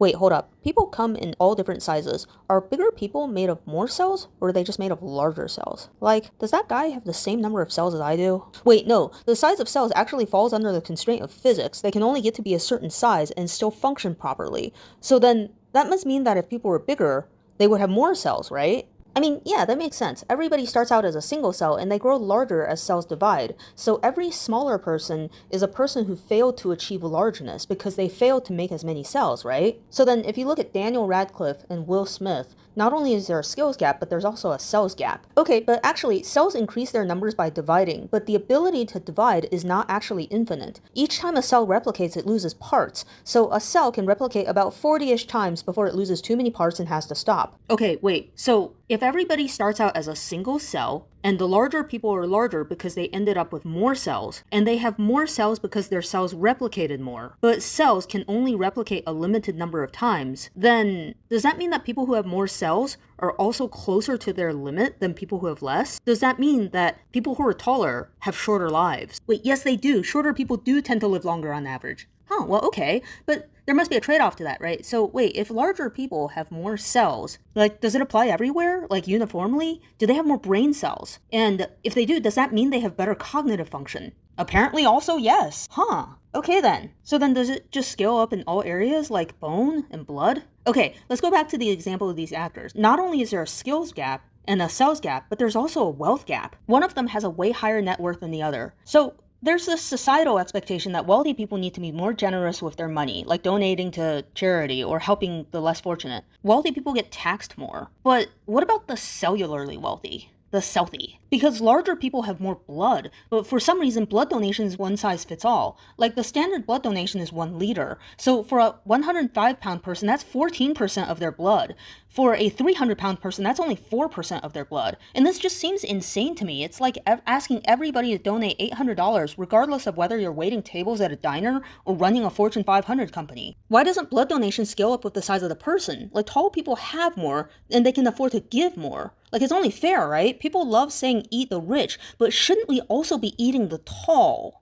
Wait, hold up. People come in all different sizes. Are bigger people made of more cells, or are they just made of larger cells? Like, does that guy have the same number of cells as I do? Wait, no. The size of cells actually falls under the constraint of physics. They can only get to be a certain size and still function properly. So then, that must mean that if people were bigger, they would have more cells, right? I mean, yeah, that makes sense. Everybody starts out as a single cell and they grow larger as cells divide. So every smaller person is a person who failed to achieve largeness because they failed to make as many cells, right? So then if you look at Daniel Radcliffe and Will Smith, not only is there a skills gap, but there's also a cells gap. Okay, but actually, cells increase their numbers by dividing, but the ability to divide is not actually infinite. Each time a cell replicates, it loses parts. So a cell can replicate about 40-ish times before it loses too many parts and has to stop. Okay, wait, so if everybody starts out as a single cell, and the larger people are larger because they ended up with more cells, and they have more cells because their cells replicated more, but cells can only replicate a limited number of times, then does that mean that people who have more cells are also closer to their limit than people who have less? Does that mean that people who are taller have shorter lives? Wait, yes they do. Shorter people do tend to live longer on average. Huh, well, okay, but there must be a trade-off to that, right? So wait, if larger people have more cells, like, does it apply everywhere, like uniformly? Do they have more brain cells? And if they do, does that mean they have better cognitive function? Apparently also yes. Huh, okay then. So then does it just scale up in all areas like bone and blood? Okay, let's go back to the example of these actors. Not only is there a skills gap and a cells gap, but there's also a wealth gap. One of them has a way higher net worth than the other. So there's this societal expectation that wealthy people need to be more generous with their money, like donating to charity or helping the less fortunate. Wealthy people get taxed more. But what about the cellularly wealthy? The Southie. Because larger people have more blood, but for some reason blood donation is one size fits all. Like the standard blood donation is 1 liter. So for a 105-pound person, that's 14% of their blood. For a 300-pound person, that's only 4% of their blood. And this just seems insane to me. It's like asking everybody to donate $800 regardless of whether you're waiting tables at a diner or running a Fortune 500 company. Why doesn't blood donation scale up with the size of the person? Like, tall people have more and they can afford to give more. Like, it's only fair, right? People love saying eat the rich, but shouldn't we also be eating the tall?